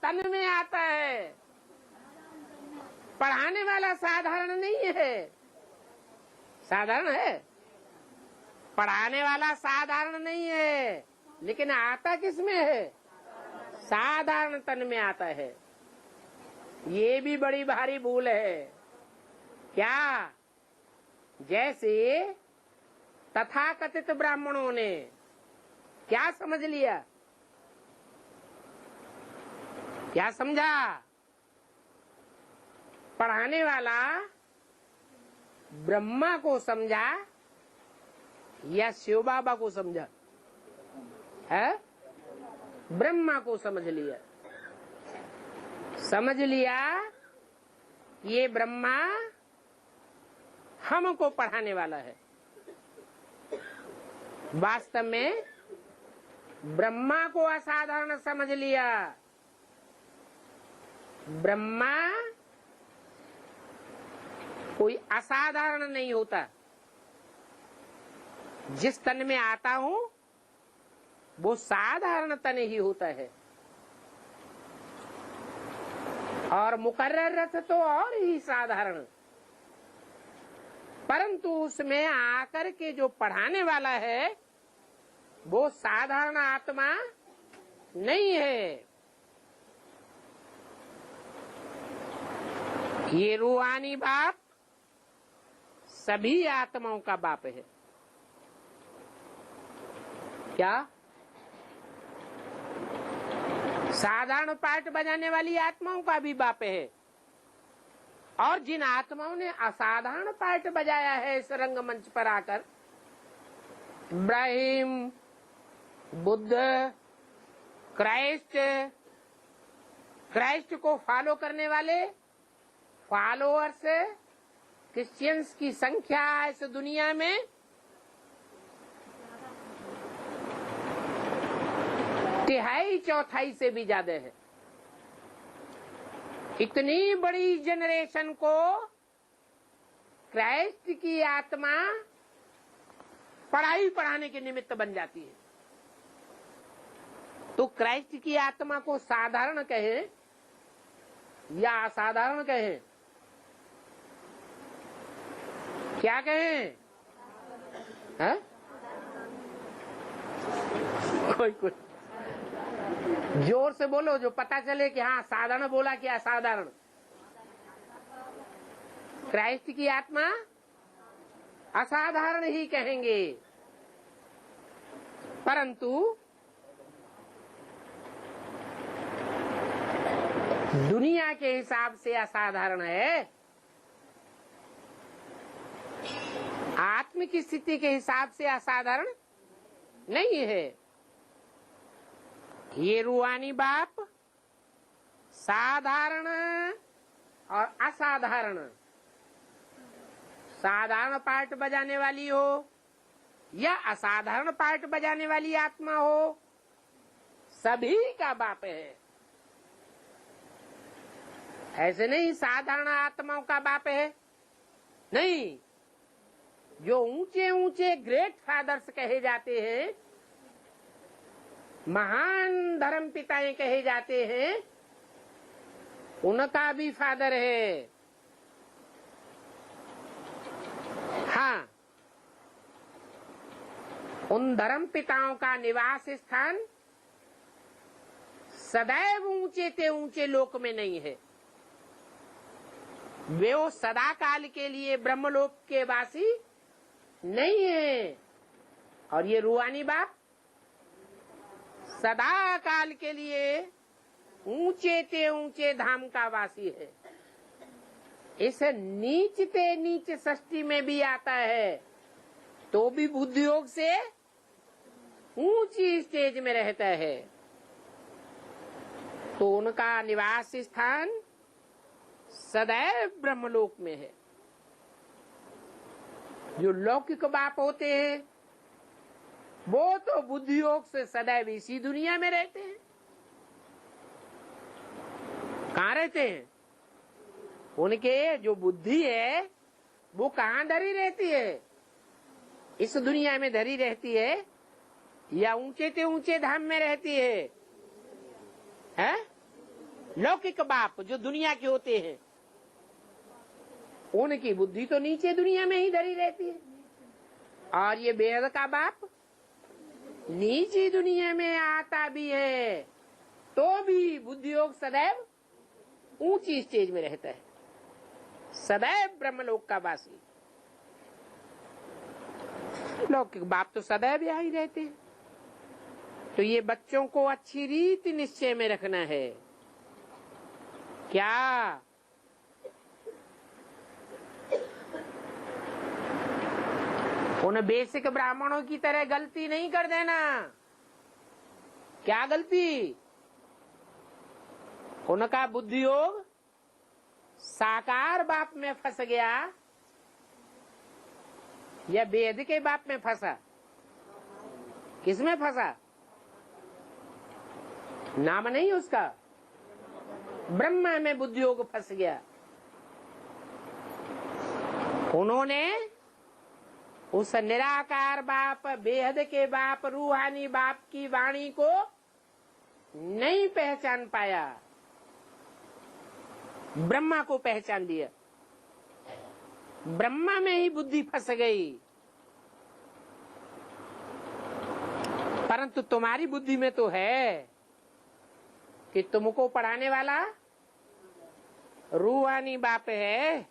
तन में आता है। पढ़ाने वाला साधारण नहीं है। साधारण है, पढ़ाने वाला साधारण नहीं है, लेकिन आता किस में है? साधारण तन में आता है। ये भी बड़ी भारी भूल है। क्या? जैसे तथाकथित ब्राह्मणों ने क्या समझ लिया? क्या समझा? पढ़ाने वाला ब्रह्मा को समझा या शिव बाबा को समझा? है? ब्रह्मा को समझ लिया। समझ लिया ये ब्रह्मा हमको पढ़ाने वाला है। वास्तव में ब्रह्मा को असाधारण समझ लिया। ब्रह्मा कोई असाधारण नहीं होता। जिस तन में आता हूं वो साधारण तन ही होता है, और मुकर्रर रथ तो और ही साधारण। परंतु उसमें आकर के जो पढ़ाने वाला है वो साधारण आत्मा नहीं है। ये रूहानी बाप सभी आत्माओं का बाप है। क्या? साधारण पार्ट बजाने वाली आत्माओं का भी बाप है, और जिन आत्माओं ने असाधारण पार्ट बजाया है इस रंगमंच पर आकर, इब्राहिम, बुद्ध, क्राइस्ट को फॉलो करने वाले फॉलोअर्स क्रिश्चियंस की संख्या इस दुनिया में 3/4 से भी ज्यादा है। इतनी बड़ी जनरेशन को क्राइस्ट की आत्मा पढ़ाने के निमित्त बन जाती है। तो क्राइस्ट की आत्मा को साधारण कहे या असाधारण कहे? क्या कहें? है? कोई जोर से बोलो जो पता चले कि हाँ साधारण बोला कि असाधारण। क्राइस्ट की आत्मा असाधारण ही कहेंगे, परंतु दुनिया के हिसाब से असाधारण है। आत्म की स्थिति के हिसाब से असाधारण नहीं है। ये रूहानी बाप साधारण और असाधारण, साधारण पार्ट बजाने वाली हो या असाधारण पार्ट बजाने वाली आत्मा हो, सभी का बाप है। ऐसे नहीं साधारण आत्माओं का बाप है, नहीं। जो ऊंचे ऊंचे ग्रेट फादर्स कहे जाते हैं, महान धर्म पिताएं कहे जाते हैं, उनका भी फादर है। हाँ, उन धर्म पिताओं का निवास स्थान सदैव ऊंचे ते ऊंचे लोक में नहीं है। वे वो सदा काल के लिए ब्रह्मलोक के वासी नहीं है। और ये रूहानी बाप सदा काल के लिए ऊंचे ते ऊंचे धाम का वासी है। इस नीच ते नीच सृष्टि में भी आता है तो भी बुद्धि योग से ऊंची स्टेज में रहता है। तो उनका निवास स्थान सदैव ब्रह्मलोक में है। जो लौकिक बाप होते हैं वो तो बुद्धि योग से सदैव इसी दुनिया में रहते हैं। कहाँ रहते हैं? उनके जो बुद्धि है वो कहाँ धरी रहती है? इस दुनिया में धरी रहती है या ऊंचे ते ऊंचे धाम में रहती है? लौकिक बाप जो दुनिया के होते हैं, उनकी बुद्धि तो नीचे दुनिया में ही धरी रहती है, और ये बेहद का बाप नीचे दुनिया में आता भी है तो भी बुद्धि योग सदैव ऊंची स्टेज में रहता है, सदैव ब्रह्मलोक का वासी। लौकिक बाप तो सदैव यहाँ ही रहते हैं। तो ये बच्चों को अच्छी रीति निश्चय में रखना है। क्या उन बेसिक ब्राह्मणों की तरह गलती नहीं कर देना। क्या गलती? उनका बुद्धि योग साकार बाप में फंस गया या वेद के बाप में फंसा? किसमें फंसा? नाम नहीं उसका, ब्रह्मा में बुद्धि योग फंस गया। उन्होंने उस निराकार बाप, बेहद के बाप, रूहानी बाप की वाणी को नहीं पहचान पाया, ब्रह्मा को पहचान लिया। ब्रह्मा में ही बुद्धि फंस गई। परंतु तुम्हारी बुद्धि में तो है कि तुमको पढ़ाने वाला रूहानी बाप है,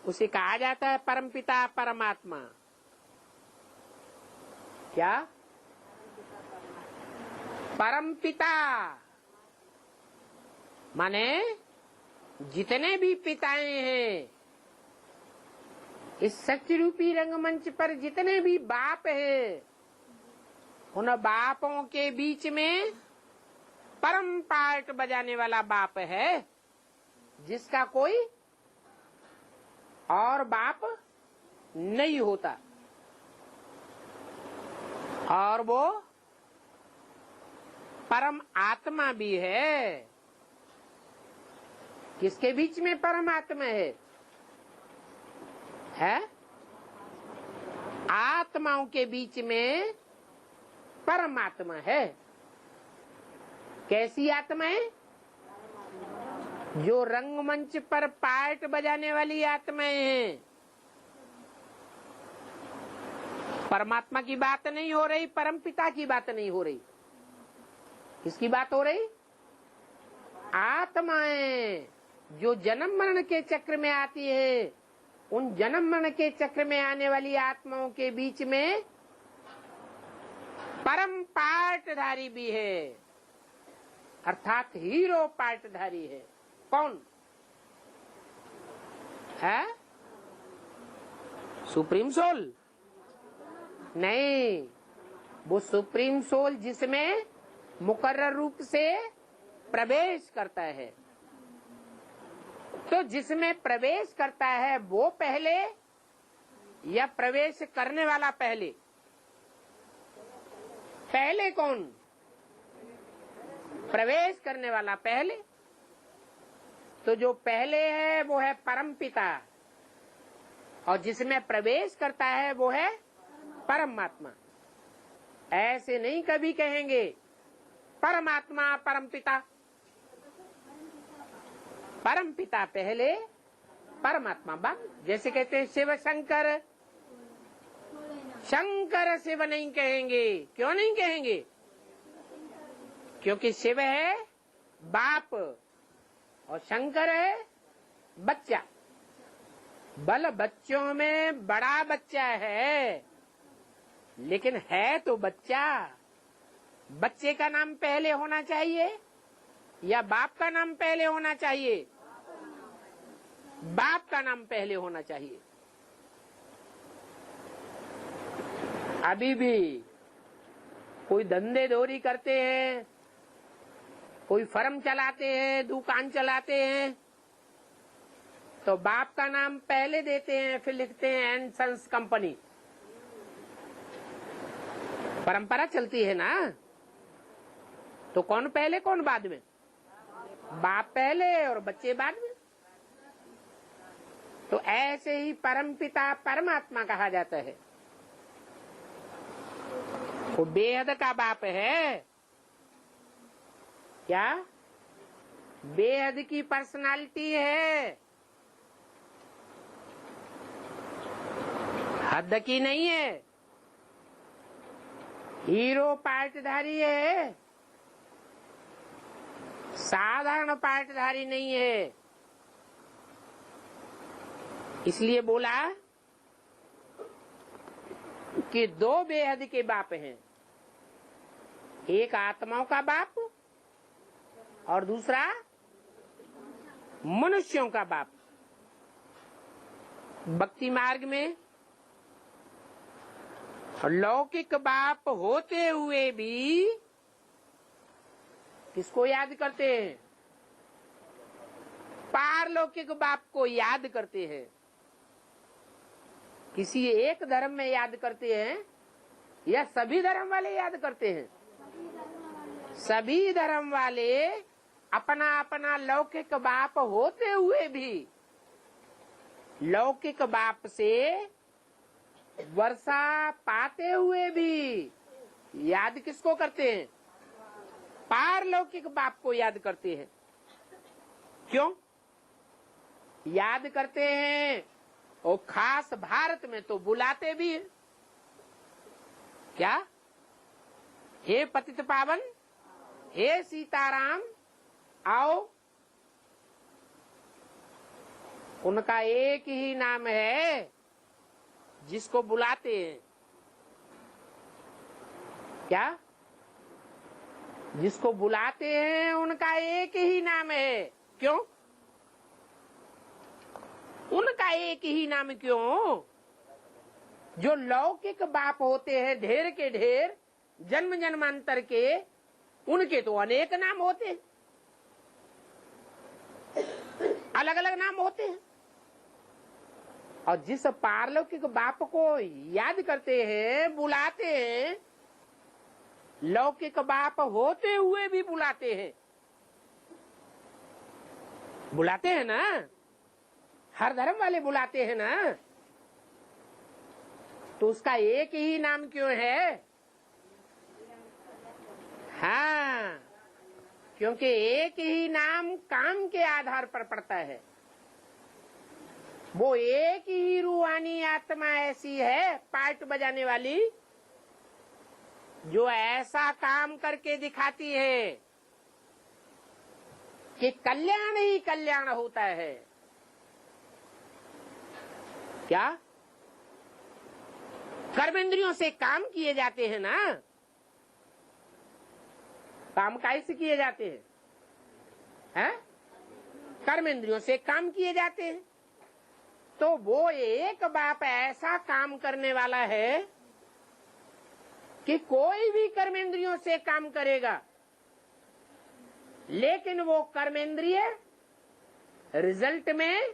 उसे कहा जाता है परमपिता परमात्मा। क्या? परमपिता माने जितने भी पिताएं हैं इस सत्य रूपी रंगमंच पर, जितने भी बाप हैं, उन बापों के बीच में परम पार्ट बजाने वाला बाप है जिसका कोई और बाप नहीं होता। और वो परम आत्मा भी है। किसके बीच में परमात्मा है? आत्माओं के बीच में परमात्मा है। कैसी आत्मा है? जो रंगमंच पर पार्ट बजाने वाली आत्माएं हैं। परमात्मा की बात नहीं हो रही, परमपिता की बात नहीं हो रही। किसकी बात हो रही? आत्माएं जो जन्म मरण के चक्र में आती है, उन जन्म मरण के चक्र में आने वाली आत्माओं के बीच में परम पार्टधारी भी है, अर्थात हीरो पार्टधारी है। कौन है? सुप्रीम सोल नहीं, वो सुप्रीम सोल जिसमें मुकर्रर रूप से प्रवेश करता है। तो जिसमें प्रवेश करता है वो पहले या प्रवेश करने वाला पहले? पहले कौन? प्रवेश करने वाला पहले। तो जो पहले है वो है परमपिता, और जिसमें प्रवेश करता है वो है परमात्मा। ऐसे नहीं कभी कहेंगे परमात्मा परमपिता। परमपिता पहले, परमात्मा बाद। जैसे कहते हैं शिव शंकर, शंकर शिव नहीं कहेंगे। क्यों नहीं कहेंगे? क्योंकि शिव है बाप और शंकर है बच्चा। बल बच्चों में बड़ा बच्चा है, लेकिन है तो बच्चा। बच्चे का नाम पहले होना चाहिए या बाप का नाम पहले होना चाहिए? बाप का नाम पहले होना चाहिए। अभी भी कोई धंधे दौरी करते हैं, कोई फर्म चलाते हैं, दुकान चलाते हैं, तो बाप का नाम पहले देते हैं, फिर लिखते हैं एंड सन्स कंपनी। परंपरा चलती है ना। तो कौन पहले कौन बाद में? बाप पहले और बच्चे बाद में। तो ऐसे ही परमपिता परमात्मा कहा जाता है। वो बेहद का बाप है। क्या? बेहद की पर्सनालिटी है, हद की नहीं है। हीरो पार्टधारी है, साधारण पार्टधारी नहीं है। इसलिए बोला कि दो बेहद के बाप हैं, एक आत्माओं का बाप और दूसरा मनुष्यों का बाप। भक्ति मार्ग में लौकिक बाप होते हुए भी किसको याद करते हैं? पारलौकिक बाप को याद करते हैं। किसी एक धर्म में याद करते हैं या सभी धर्म वाले याद करते हैं? सभी धर्म वाले अपना अपना लौकिक बाप होते हुए भी लौकिक बाप से वर्षा पाते हुए भी याद किसको करते हैं? पारलौकिक बाप को याद करते हैं। क्यों याद करते हैं? और खास भारत में तो बुलाते भी हैं। क्या? हे पतित पावन, हे सीताराम आओ। उनका एक ही नाम है जिसको बुलाते हैं। क्या? जिसको बुलाते हैं उनका एक ही नाम है। क्यों? उनका एक ही नाम क्यों? जो लौकिक बाप होते हैं ढेर के ढेर, जन्म जन्मांतर के, उनके तो अनेक नाम होते हैं, अलग अलग नाम होते हैं। और जिस पारलौकिक बाप को याद करते हैं, बुलाते हैं, लौकिक बाप होते हुए भी बुलाते हैं। बुलाते हैं ना, हर धर्म वाले बुलाते हैं ना। तो उसका एक ही नाम क्यों है? हाँ, क्योंकि एक ही नाम काम के आधार पर पड़ता है। वो एक ही रूहानी आत्मा ऐसी है पार्ट बजाने वाली, जो ऐसा काम करके दिखाती है कि कल्याण ही कल्याण होता है। क्या? कर्मेंद्रियों से काम किए जाते हैं ना। काम कैसे किए जाते हैं? हैं? कर्मेंद्रियों से काम किए जाते हैं। तो वो एक बाप ऐसा काम करने वाला है कि कोई भी कर्मेंद्रियों से काम करेगा, लेकिन वो कर्मेंद्रिय रिजल्ट में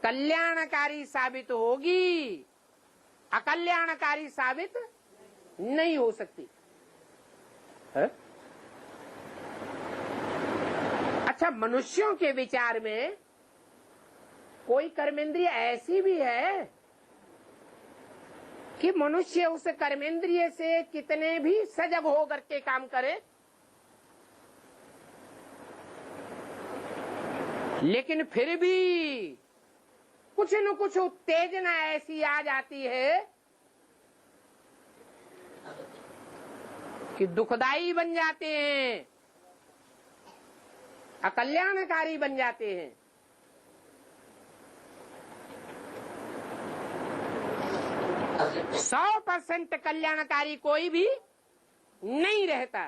कल्याणकारी साबित होगी, अकल्याणकारी साबित नहीं हो सकती है? अच्छा, मनुष्यों के विचार में कोई कर्मेंद्रिय ऐसी भी है कि मनुष्य उस कर्मेंद्रिय से कितने भी सजग होकर के काम करे, लेकिन फिर भी कुछ न कुछ उत्तेजना ऐसी आ जाती है कि दुखदाई बन जाते हैं, अकल्याणकारी बन जाते हैं। 100% कल्याणकारी कोई भी नहीं रहता।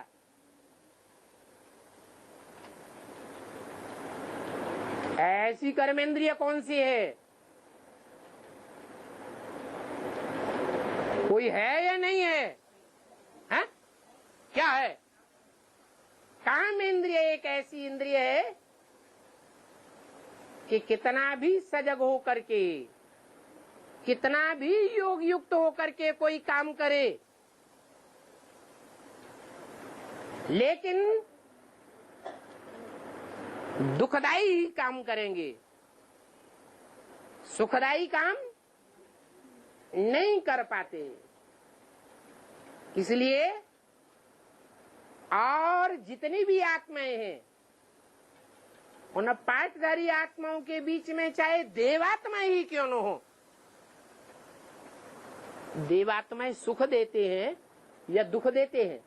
ऐसी कर्मेंद्रिय कौन सी है? कोई है या नहीं है? हा? क्या है? काम इंद्रिय एक ऐसी इंद्रिय है कि कितना भी सजग हो करके, कितना भी योग युक्त होकर के कोई काम करे, लेकिन दुखदाई काम करेंगे, सुखदाई काम नहीं कर पाते। इसलिए और जितनी भी आत्माएं हैं उन पाटधारी आत्माओं के बीच में चाहे देवात्मा ही क्यों न हो, देवात्माएं सुख देते हैं या दुख देते हैं?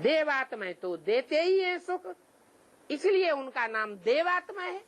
देवात्माएं तो देते ही हैं सुख, इसलिए उनका नाम देवात्मा है।